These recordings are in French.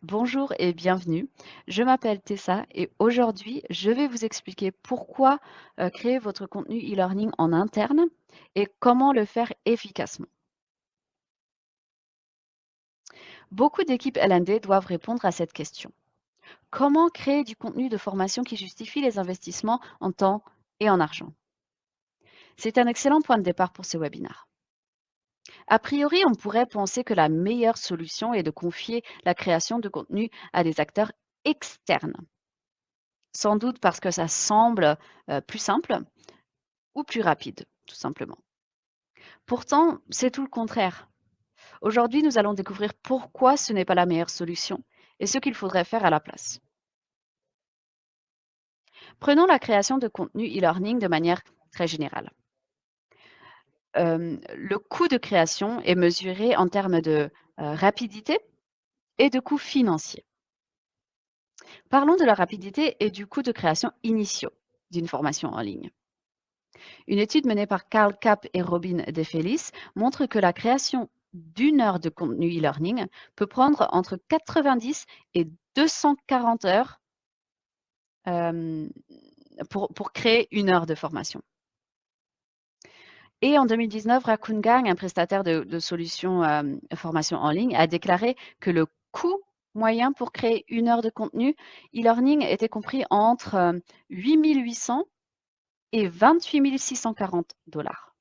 Bonjour et bienvenue. Je m'appelle Tessa et aujourd'hui, je vais vous expliquer pourquoi créer votre contenu e-learning en interne et comment le faire efficacement. Beaucoup d'équipes L&D doivent répondre à cette question. Comment créer du contenu de formation qui justifie les investissements en temps et en argent? C'est un excellent point de départ pour ce webinaire. A priori, on pourrait penser que la meilleure solution est de confier la création de contenu à des acteurs externes. Sans doute parce que ça semble plus simple ou plus rapide, tout simplement. Pourtant, c'est tout le contraire. Aujourd'hui, nous allons découvrir pourquoi ce n'est pas la meilleure solution et ce qu'il faudrait faire à la place. Prenons la création de contenu e-learning de manière très générale. Le coût de création est mesuré en termes de rapidité et de coûts financiers. Parlons de la rapidité et du coût de création initiaux d'une formation en ligne. Une étude menée par Carl Kapp et Robin DeFelice montre que la création d'une heure de contenu e-learning peut prendre entre 90 et 240 heures euh, pour créer une heure de formation. Et en 2019, Raccoon Gang, un prestataire de solutions formation en ligne, a déclaré que le coût moyen pour créer une heure de contenu e-learning était compris entre 8 800 et 28 640 dollars.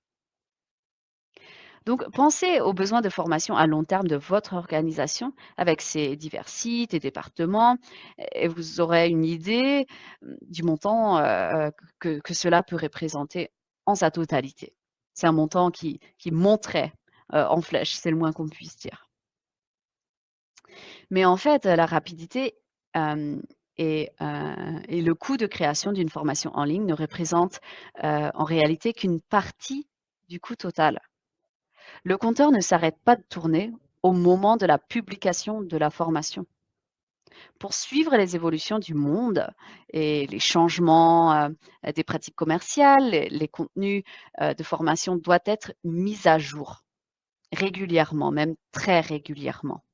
Donc, pensez aux besoins de formation à long terme de votre organisation avec ses divers sites et départements et vous aurez une idée du montant que cela peut représenter en sa totalité. C'est un montant qui monterait en flèche, c'est le moins qu'on puisse dire. Mais en fait, la rapidité euh, et le coût de création d'une formation en ligne ne représentent en réalité qu'une partie du coût total. Le compteur ne s'arrête pas de tourner au moment de la publication de la formation. Pour suivre les évolutions du monde et les changements des pratiques commerciales, les contenus de formation doivent être mis à jour régulièrement, même très régulièrement.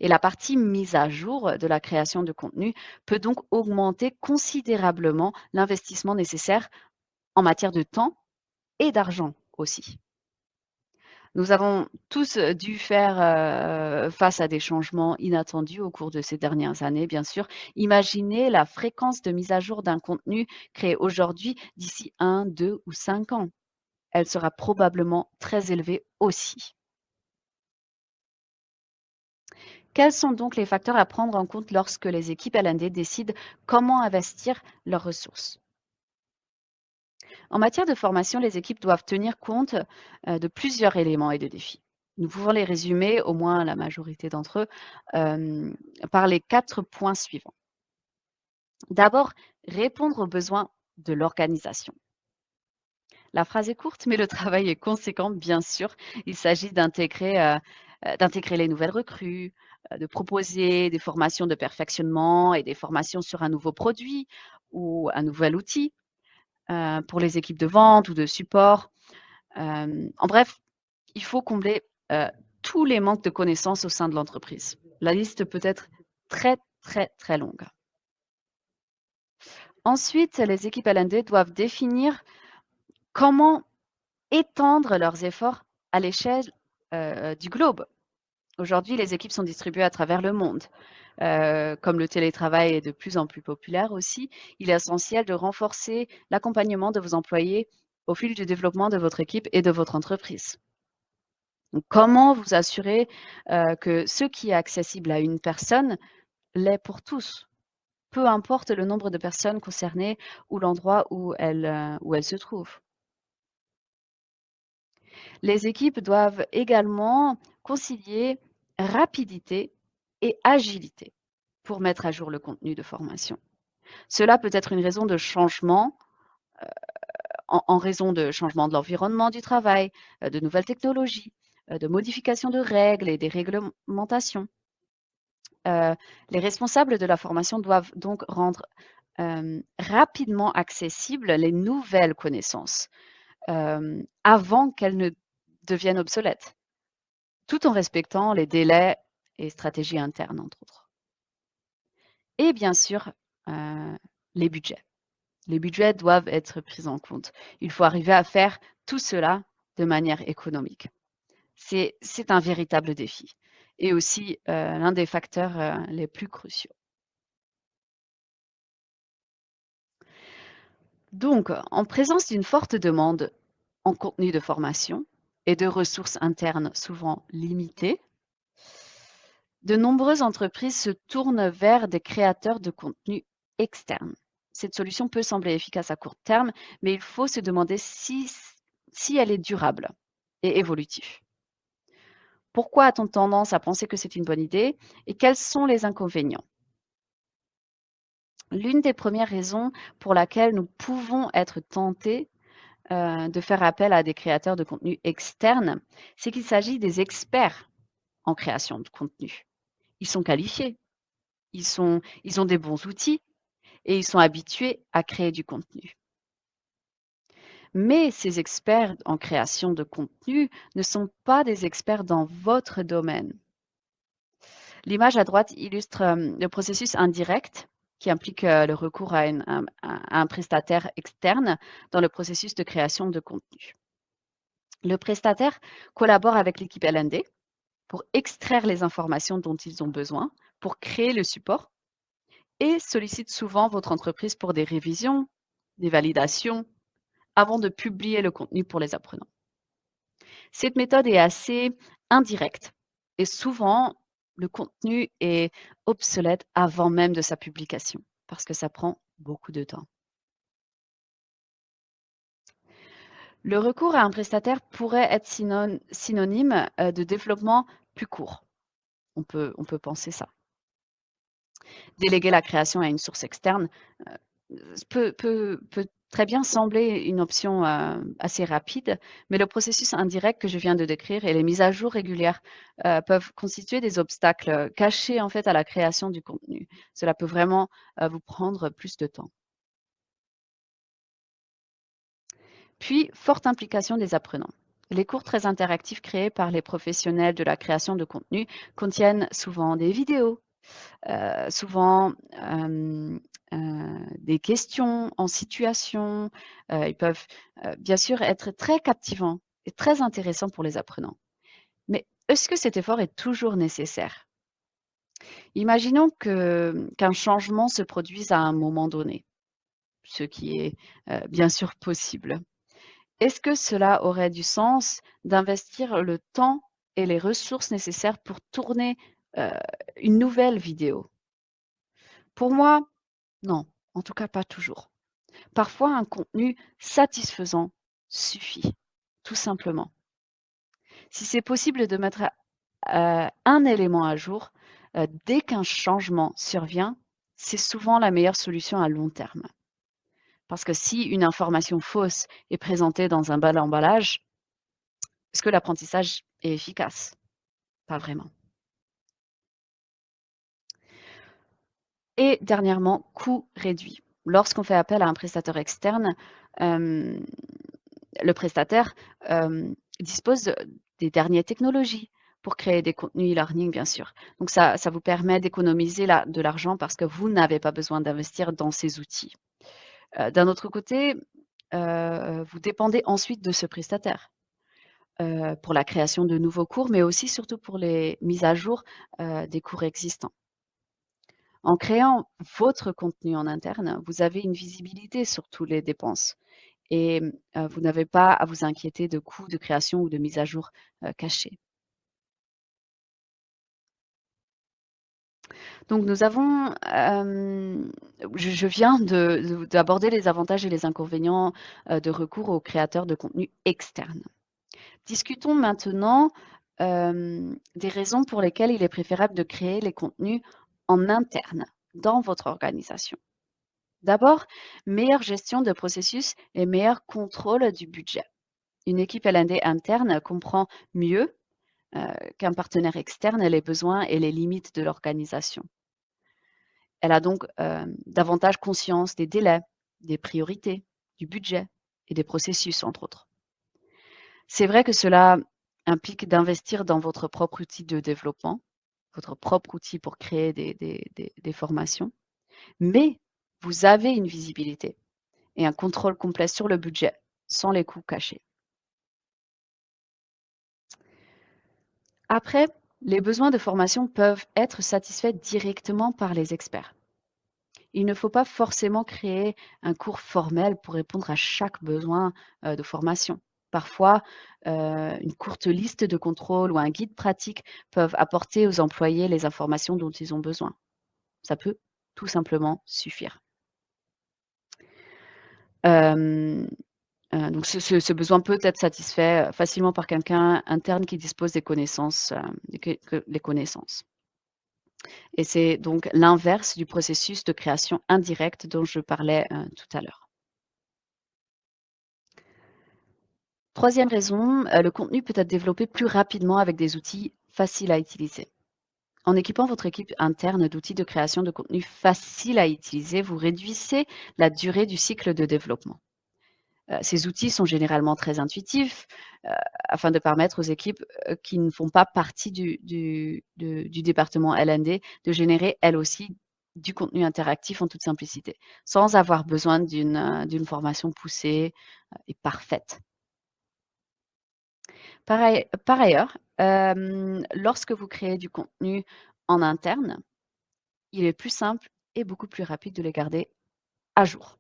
Et la partie mise à jour de la création de contenu peut donc augmenter considérablement l'investissement nécessaire en matière de temps et d'argent aussi. Nous avons tous dû faire face à des changements inattendus au cours de ces dernières années, bien sûr. Imaginez la fréquence de mise à jour d'un contenu créé aujourd'hui d'ici 1, 2 ou 5 ans. Elle sera probablement très élevée aussi. Quels sont donc les facteurs à prendre en compte lorsque les équipes L&D décident comment investir leurs ressources? En matière de formation, les équipes doivent tenir compte de plusieurs éléments et de défis. Nous pouvons les résumer, au moins la majorité d'entre eux, par les 4 points suivants. D'abord, répondre aux besoins de l'organisation. La phrase est courte, mais le travail est conséquent, bien sûr. Il s'agit d'intégrer les nouvelles recrues, de proposer des formations de perfectionnement et des formations sur un nouveau produit ou un nouvel outil pour les équipes de vente ou de support. En bref, il faut combler tous les manques de connaissances au sein de l'entreprise. La liste peut être très, très, très longue. Ensuite, les équipes L&D doivent définir comment étendre leurs efforts à l'échelle du globe. Aujourd'hui, les équipes sont distribuées à travers le monde. Comme le télétravail est de plus en plus populaire aussi, il est essentiel de renforcer l'accompagnement de vos employés au fil du développement de votre équipe et de votre entreprise. Donc, comment vous assurer que ce qui est accessible à une personne l'est pour tous, peu importe le nombre de personnes concernées ou l'endroit où elle se trouve. Les équipes doivent également concilier rapidité et agilité pour mettre à jour le contenu de formation. Cela peut être une raison de changement, en raison de changement de l'environnement du travail, de nouvelles technologies, de modifications de règles et des réglementations. Heu, les responsables de la formation doivent donc rendre, rapidement accessibles les nouvelles connaissances, avant qu'elles ne deviennent obsolètes, tout en respectant les délais et stratégie interne, entre autres. Et bien sûr, les budgets. Les budgets doivent être pris en compte. Il faut arriver à faire tout cela de manière économique. C'est un véritable défi et aussi, l'un des facteurs, les plus cruciaux. Donc, en présence d'une forte demande en contenu de formation et de ressources internes souvent limitées, de nombreuses entreprises se tournent vers des créateurs de contenu externes. Cette solution peut sembler efficace à court terme, mais il faut se demander si elle est durable et évolutive. Pourquoi a-t-on tendance à penser que c'est une bonne idée et quels sont les inconvénients? L'une des premières raisons pour laquelle nous pouvons être tentés de faire appel à des créateurs de contenu externes, c'est qu'il s'agit des experts en création de contenu. Ils sont qualifiés, ils ont des bons outils et ils sont habitués à créer du contenu. Mais ces experts en création de contenu ne sont pas des experts dans votre domaine. L'image à droite illustre le processus indirect qui implique le recours à, à un prestataire externe dans le processus de création de contenu. Le prestataire collabore avec l'équipe L&D pour extraire les informations dont ils ont besoin, pour créer le support et sollicite souvent votre entreprise pour des révisions, des validations, avant de publier le contenu pour les apprenants. Cette méthode est assez indirecte et souvent, le contenu est obsolète avant même de sa publication parce que ça prend beaucoup de temps. Le recours à un prestataire pourrait être synonyme de développement plus court. On peut penser ça. Déléguer la création à une source externe peut très bien sembler une option assez rapide, mais le processus indirect que je viens de décrire et les mises à jour régulières peuvent constituer des obstacles cachés en fait à la création du contenu. Cela peut vraiment vous prendre plus de temps. Puis, forte implication des apprenants. Les cours très interactifs créés par les professionnels de la création de contenu contiennent souvent des vidéos, souvent, des questions en situation. Ils peuvent, bien sûr être très captivants et très intéressants pour les apprenants. Mais est-ce que cet effort est toujours nécessaire? Imaginons qu'un changement se produise à un moment donné, ce qui est, bien sûr possible. Est-ce que cela aurait du sens d'investir le temps et les ressources nécessaires pour tourner, heu, une nouvelle vidéo? Pour moi, non, en tout cas pas toujours. Parfois, un contenu satisfaisant suffit, tout simplement. Si c'est possible de mettre, un élément à jour, dès qu'un changement survient, c'est souvent la meilleure solution à long terme. Parce que si une information fausse est présentée dans un bel emballage, est-ce que l'apprentissage est efficace? Pas vraiment. Et dernièrement, coût réduit. Lorsqu'on fait appel à un prestataire externe, hem, le prestataire, dispose des dernières technologies pour créer des contenus e-learning, bien sûr. Donc ça vous permet d'économiser de l'argent parce que vous n'avez pas besoin d'investir dans ces outils. D'un autre côté, vous dépendez ensuite de ce prestataire, pour la création de nouveaux cours, mais aussi surtout pour les mises à jour, des cours existants. En créant votre contenu en interne, vous avez une visibilité sur toutes les dépenses et vous n'avez pas à vous inquiéter de coûts de création ou de mise à jour, cachés. Donc nous avons, je viens d'aborder les avantages et les inconvénients, de recours aux créateurs de contenu externes. Discutons maintenant, des raisons pour lesquelles il est préférable de créer les contenus en interne, dans votre organisation. D'abord, meilleure gestion de processus et meilleur contrôle du budget. Une équipe L&D interne comprend mieux qu'un partenaire externe les besoins et les limites de l'organisation. Elle a donc davantage conscience des délais, des priorités, du budget et des processus, entre autres. C'est vrai que cela implique d'investir dans votre propre outil de développement, votre propre outil pour créer des formations, mais vous avez une visibilité et un contrôle complet sur le budget, sans les coûts cachés. Après, les besoins de formation peuvent être satisfaits directement par les experts. Il ne faut pas forcément créer un cours formel pour répondre à chaque besoin de formation. Parfois, une courte liste de contrôles ou un guide pratique peuvent apporter aux employés les informations dont ils ont besoin. Ça peut tout simplement suffire. Hem, donc ce besoin peut être satisfait, facilement par quelqu'un interne qui dispose des connaissances, que les connaissances. Et c'est donc l'inverse du processus de création indirecte dont je parlais, tout à l'heure. Troisième raison, le contenu peut être développé plus rapidement avec des outils faciles à utiliser. En équipant votre équipe interne d'outils de création de contenu faciles à utiliser, vous réduisez la durée du cycle de développement. Ces outils sont généralement très intuitifs, heu, afin de permettre aux équipes, qui ne font pas partie du département L&D de générer elles aussi du contenu interactif en toute simplicité, sans avoir besoin d'une formation poussée, et parfaite. Par ailleurs, lorsque vous créez du contenu en interne, il est plus simple et beaucoup plus rapide de les garder à jour.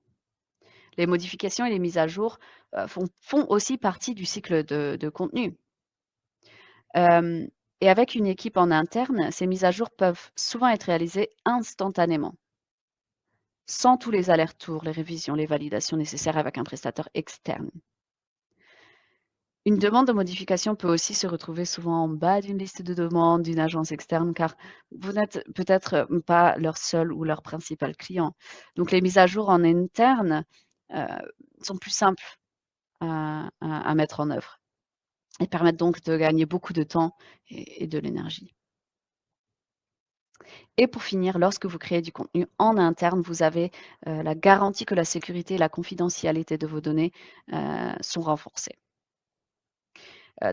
Les modifications et les mises à jour, font aussi partie du cycle de contenu. Hem et avec une équipe en interne, ces mises à jour peuvent souvent être réalisées instantanément, sans tous les allers-retours, les révisions, les validations nécessaires avec un prestataire externe. Une demande de modification peut aussi se retrouver souvent en bas d'une liste de demandes d'une agence externe, car vous n'êtes peut-être, pas leur seul ou leur principal client. Donc les mises à jour en interne, heu, sont plus simples à mettre en œuvre et permettent donc de gagner beaucoup de temps et de l'énergie. Et pour finir, lorsque vous créez du contenu en interne, vous avez, la garantie que la sécurité et la confidentialité de vos données, sont renforcées.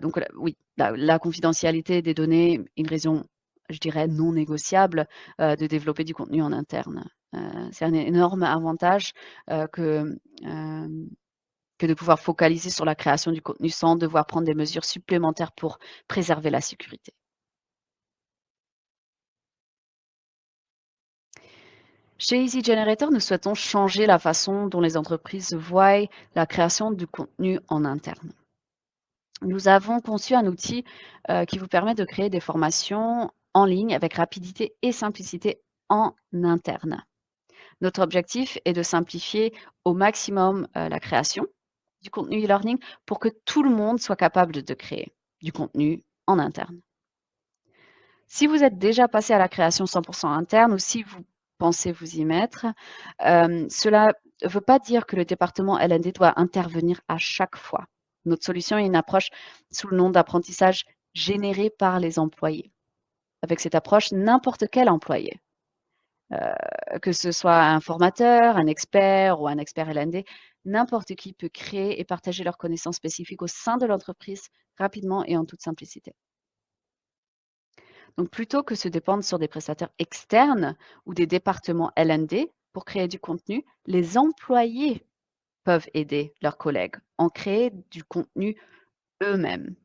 Donc oui, la confidentialité des données, une raison, je dirais, non négociable, de développer du contenu en interne. C'est un énorme avantage, hem, que de pouvoir focaliser sur la création du contenu sans devoir prendre des mesures supplémentaires pour préserver la sécurité. Chez Easy Generator, nous souhaitons changer la façon dont les entreprises voient la création du contenu en interne. Nous avons conçu un outil qui vous permet de créer des formations en ligne avec rapidité et simplicité en interne. Notre objectif est de simplifier au maximum la création du contenu e-learning pour que tout le monde soit capable de créer du contenu en interne. Si vous êtes déjà passé à la création 100% interne ou si vous pensez vous y mettre, cela ne veut pas dire que le département L&D doit intervenir à chaque fois. Notre solution est une approche sous le nom d'apprentissage généré par les employés. Avec cette approche, n'importe quel employé, que ce soit un formateur, un expert ou un expert L&D, n'importe qui peut créer et partager leurs connaissances spécifiques au sein de l'entreprise rapidement et en toute simplicité. Donc plutôt que se dépendre sur des prestataires externes ou des départements L&D pour créer du contenu, les employés peuvent aider leurs collègues en créer du contenu eux-mêmes.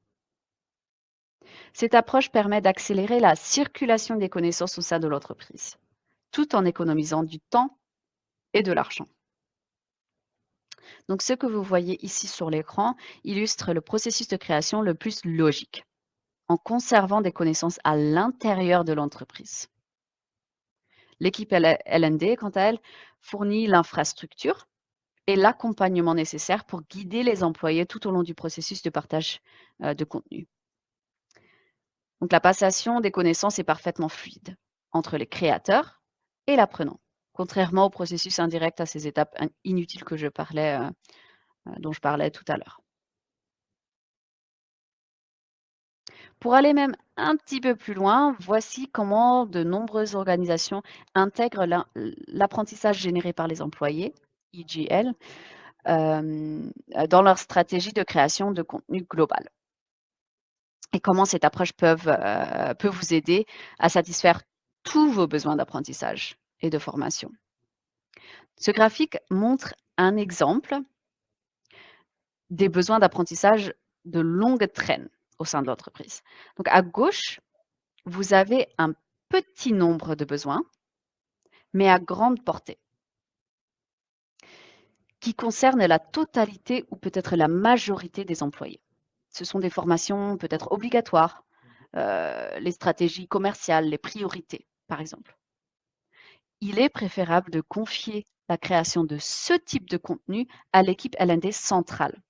Cette approche permet d'accélérer la circulation des connaissances au sein de l'entreprise, tout en économisant du temps et de l'argent. Donc ce que vous voyez ici sur l'écran illustre le processus de création le plus logique, en conservant des connaissances à l'intérieur de l'entreprise. L'équipe L&D, quant à elle, fournit l'infrastructure et l'accompagnement nécessaire pour guider les employés tout au long du processus de partage de contenu. Donc la passation des connaissances est parfaitement fluide entre les créateurs et l'apprenant, contrairement au processus indirect à ces étapes inutiles que dont je parlais tout à l'heure. Pour aller même un petit peu plus loin, voici comment de nombreuses organisations intègrent l'apprentissage généré par les employés, EGL, dans leur stratégie de création de contenu global. et comment cette approche peut vous aider à satisfaire tous vos besoins d'apprentissage et de formation. Ce graphique montre un exemple des besoins d'apprentissage de longue traîne au sein de l'entreprise. Donc à gauche, vous avez un petit nombre de besoins, mais à grande portée, qui concernent la totalité ou peut-être la majorité des employés. Ce sont des formations peut-être obligatoires, les stratégies commerciales, les priorités, par exemple. Il est préférable de confier la création de ce type de contenu à l'équipe L&D centrale,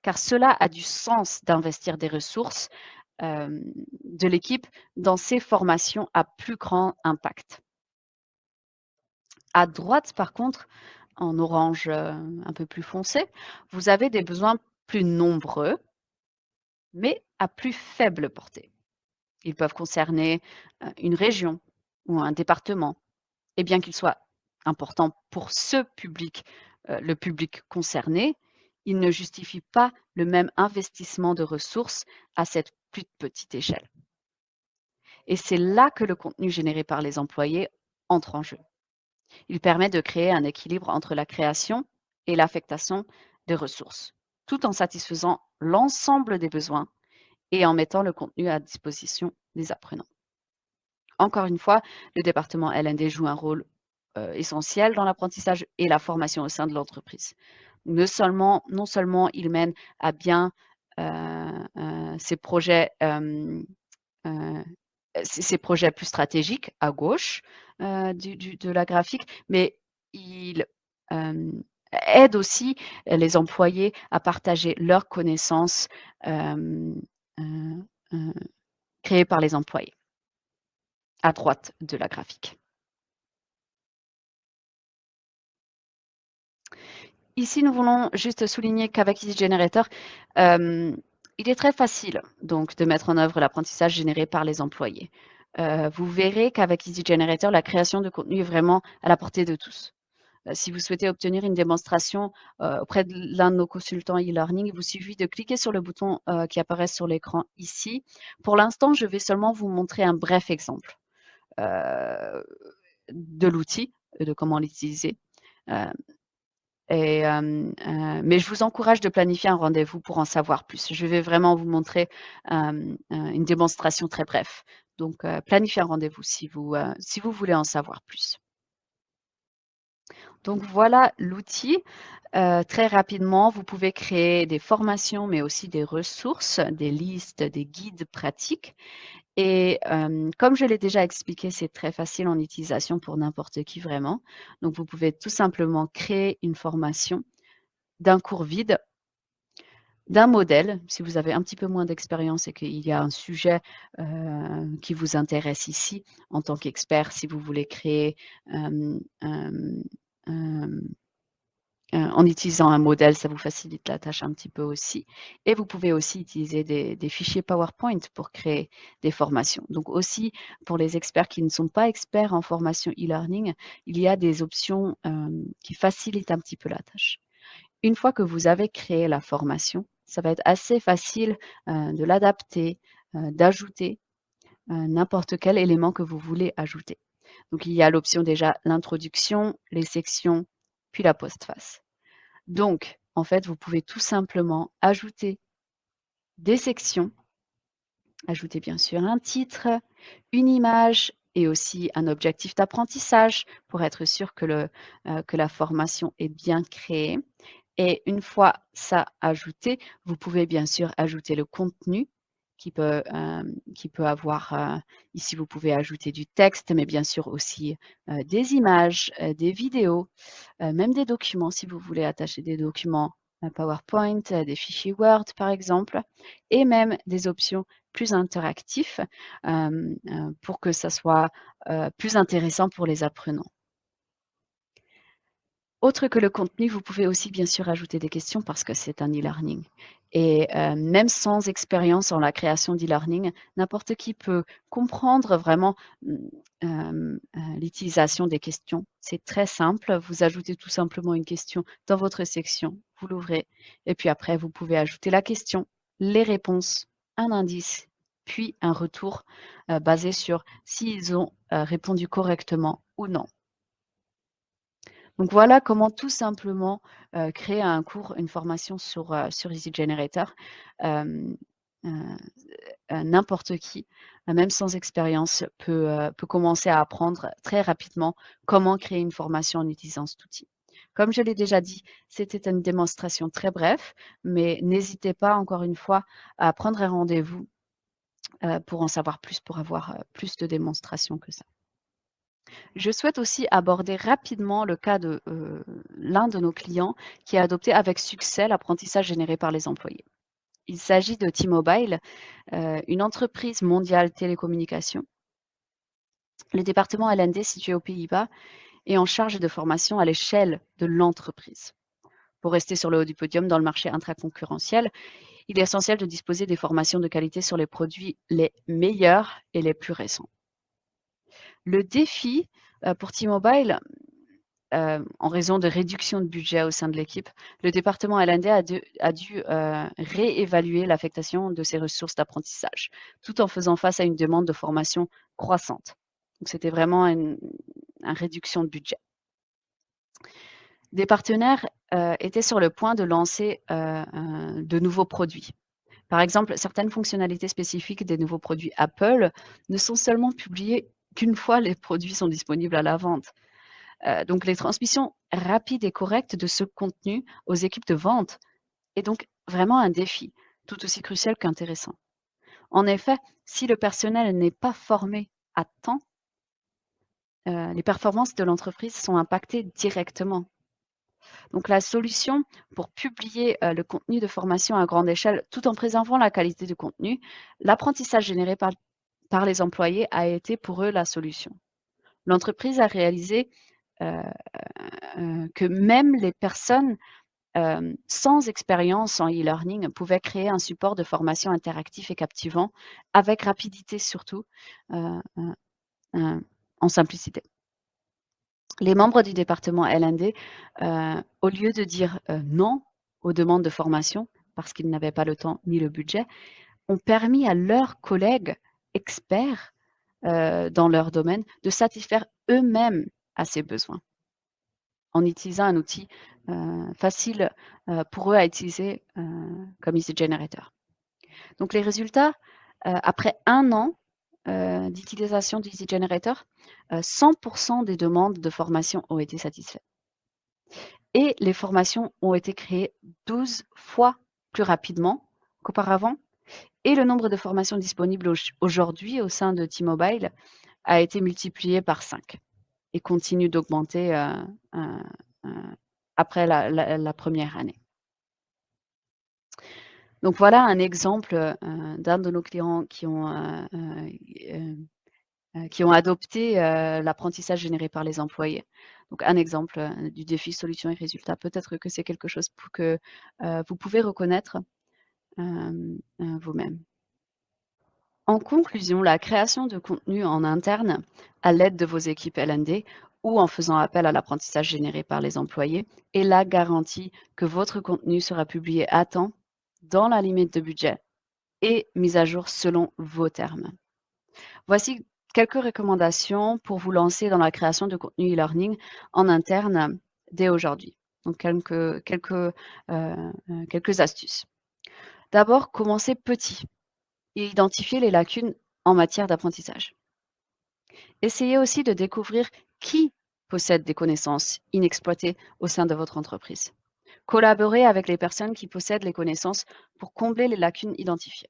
car cela a du sens d'investir des ressources de l'équipe dans ces formations à plus grand impact. À droite, par contre, en orange un peu plus foncé, vous avez des besoins plus nombreux, mais à plus faible portée. Ils peuvent concerner une région ou un département. Et bien qu'ils soient importants pour ce public, le public concerné, ils ne justifient pas le même investissement de ressources à cette plus petite échelle. Et c'est là que le contenu généré par les employés entre en jeu. Il permet de créer un équilibre entre la création et l'affectation des ressources, tout en satisfaisant l'ensemble des besoins et en mettant le contenu à disposition des apprenants. Encore une fois, le département L&D joue un rôle essentiel dans l'apprentissage et la formation au sein de l'entreprise. Non seulement il mène à bien ces projets ces projets plus stratégiques à gauche de la graphique, mais il aide aussi les employés à partager leurs connaissances euh, euh, euh, créées par les employés, à droite de la graphique. Ici, nous voulons juste souligner qu'avec Easy Generator, il est très facile donc de mettre en œuvre l'apprentissage généré par les employés. Vous verrez qu'avec Easy Generator, la création de contenu est vraiment à la portée de tous. Si vous souhaitez obtenir une démonstration auprès de l'un de nos consultants e-learning, il vous suffit de cliquer sur le bouton qui apparaît sur l'écran ici. Pour l'instant, je vais seulement vous montrer un bref exemple de l'outil, de comment l'utiliser. Euh, mais je vous encourage de planifier un rendez-vous pour en savoir plus. Je vais vraiment vous montrer une démonstration très brève. Donc, planifiez un rendez-vous si vous voulez en savoir plus. Donc, voilà l'outil. Très rapidement, vous pouvez créer des formations, mais aussi des ressources, des listes, des guides pratiques. Et comme je l'ai déjà expliqué, c'est très facile en utilisation pour n'importe qui vraiment. Donc, vous pouvez tout simplement créer une formation d'un cours vide, d'un modèle, si vous avez un petit peu moins d'expérience et qu'il y a un sujet qui vous intéresse ici en tant qu'expert, si vous voulez créer en utilisant un modèle, ça vous facilite la tâche un petit peu aussi. Et vous pouvez aussi utiliser des fichiers PowerPoint pour créer des formations. Donc aussi, pour les experts qui ne sont pas experts en formation e-learning, il y a des options qui facilitent un petit peu la tâche. Une fois que vous avez créé la formation, ça va être assez facile de l'adapter, d'ajouter n'importe quel élément que vous voulez ajouter. Donc, il y a l'option déjà l'introduction, les sections, puis la postface. Donc, en fait, vous pouvez tout simplement ajouter des sections, ajouter bien sûr un titre, une image et aussi un objectif d'apprentissage pour être sûr que la formation est bien créée. Et une fois ça ajouté, vous pouvez bien sûr ajouter le contenu qui peut avoir, ici vous pouvez ajouter du texte, mais bien sûr aussi des images, des vidéos, même des documents si vous voulez attacher des documents PowerPoint, des fichiers Word par exemple, et même des options plus interactifs pour que ça soit plus intéressant pour les apprenants. Autre que le contenu, vous pouvez aussi bien sûr ajouter des questions parce que c'est un e-learning. Et même sans expérience en la création d'e-learning, n'importe qui peut comprendre vraiment l'utilisation des questions. C'est très simple. Vous ajoutez tout simplement une question dans votre section, vous l'ouvrez et puis après, vous pouvez ajouter la question, les réponses un indice, puis un retour basé sur s'ils ont répondu correctement ou non. Donc voilà comment tout simplement créer un cours, une formation sur Easy Generator. Hem, heu N'importe qui, même sans expérience, peut commencer à apprendre très rapidement comment créer une formation en utilisant cet outil. Comme je l'ai déjà dit, c'était une démonstration très bref, mais n'hésitez pas encore une fois à prendre un rendez-vous, pour en savoir plus, pour avoir, plus de démonstrations que ça. Je souhaite aussi aborder rapidement le cas de, l'un de nos clients qui a adopté avec succès l'apprentissage généré par les employés. Il s'agit de T-Mobile, une entreprise mondiale télécommunications. Le département L&D situé aux Pays-Bas est en charge de formation à l'échelle de l'entreprise. Pour rester sur le haut du podium dans le marché intraconcurrentiel, il est essentiel de disposer des formations de qualité sur les produits les meilleurs et les plus récents. Le défi pour T-Mobile, en raison de réduction de budget au sein de l'équipe, le département L&D a dû réévaluer l'affectation de ses ressources d'apprentissage, tout en faisant face à une demande de formation croissante. Donc c'était vraiment une réduction de budget. Des partenaires, étaient sur le point de lancer, de nouveaux produits. Par exemple, certaines fonctionnalités spécifiques des nouveaux produits Apple ne sont seulement publiées qu'une fois les produits sont disponibles à la vente. Donc les transmissions rapides et correctes de ce contenu aux équipes de vente est donc vraiment un défi, tout aussi crucial qu'intéressant. En effet, si le personnel n'est pas formé à temps, les performances de l'entreprise sont impactées directement. Donc la solution pour publier, le contenu de formation à grande échelle, tout en préservant la qualité du contenu, l'apprentissage généré par les employés a été pour eux la solution. L'entreprise a réalisé, heu que même les personnes, sans expérience en e-learning pouvaient créer un support de formation interactif et captivant, avec rapidité surtout, heu heu en simplicité. Les membres du département L&D, au lieu de dire, non aux demandes de formation, parce qu'ils n'avaient pas le temps ni le budget, ont permis à leurs collègues experts, dans leur domaine de satisfaire eux-mêmes à ces besoins, en utilisant un outil, facile, pour eux à utiliser, comme Easy Generator. Donc les résultats, après 1 an, d'utilisation d'Easy Generator, 100 des demandes de formation ont été satisfaites et les formations ont été créées 12 fois plus rapidement qu'auparavant et le nombre de formations disponibles aujourd'hui au sein de T-Mobile a été multiplié par 5 et continue d'augmenter, heu heu, après la 1re année. Donc voilà un exemple, d'un de nos clients qui ont adopté, l'apprentissage généré par les employés. Donc un exemple, du défi solutions et résultats. Peut-être que c'est quelque chose pour que, vous pouvez reconnaître, vous-même. En conclusion, la création de contenu en interne à l'aide de vos équipes L&D ou en faisant appel à l'apprentissage généré par les employés est la garantie que votre contenu sera publié à temps, dans la limite de budget et mis à jour selon vos termes. Voici quelques recommandations pour vous lancer dans la création de contenu e-learning en interne dès aujourd'hui. Donc quelques astuces. D'abord, commencez petit et identifiez les lacunes en matière d'apprentissage. Essayez aussi de découvrir qui possède des connaissances inexploitées au sein de votre entreprise. Collaborez avec les personnes qui possèdent les connaissances pour combler les lacunes identifiées.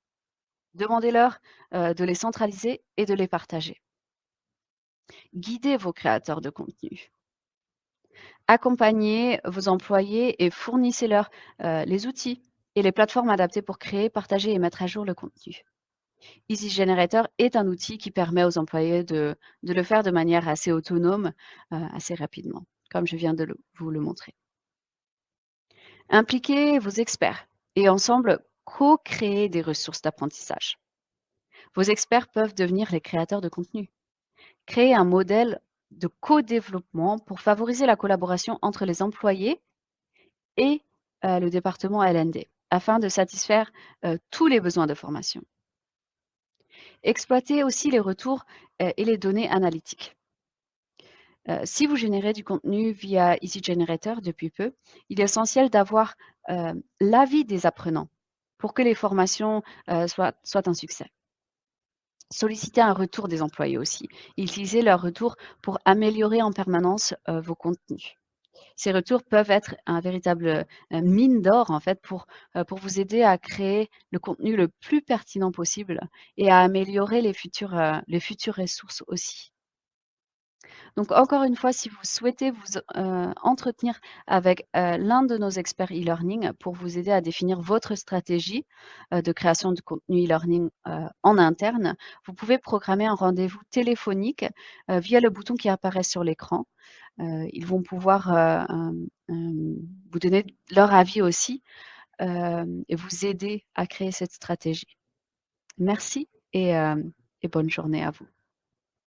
Demandez-leur de les centraliser et de les partager. Guidez vos créateurs de contenu. Accompagnez vos employés et fournissez-leur les outils et les plateformes adaptées pour créer, partager et mettre à jour le contenu. Easy Generator est un outil qui permet aux employés de le faire de manière assez autonome, assez rapidement, comme je viens de vous le montrer. Impliquez vos experts et ensemble, co-créez des ressources d'apprentissage. Vos experts peuvent devenir les créateurs de contenu. Créez un modèle de co-développement pour favoriser la collaboration entre les employés et le département L&D, afin de satisfaire tous les besoins de formation. Exploitez aussi les retours, et les données analytiques. Si vous générez du contenu via Easy Generator depuis peu, il est essentiel d'avoir, l'avis des apprenants pour que les formations, soient un succès. Sollicitez un retour des employés aussi. Utilisez leurs retours pour améliorer en permanence, vos contenus. Ces retours peuvent être un véritable, mine d'or en fait pour vous aider à créer le contenu le plus pertinent possible et à améliorer les futures ressources aussi. Donc encore une fois, si vous souhaitez vous entretenir avec, l'un de nos experts e-learning pour vous aider à définir votre stratégie, de création de contenu e-learning, en interne, vous pouvez programmer un rendez-vous téléphonique, via le bouton qui apparaît sur l'écran. Ils vont pouvoir, vous donner leur avis aussi, et vous aider à créer cette stratégie. Merci et bonne journée à vous.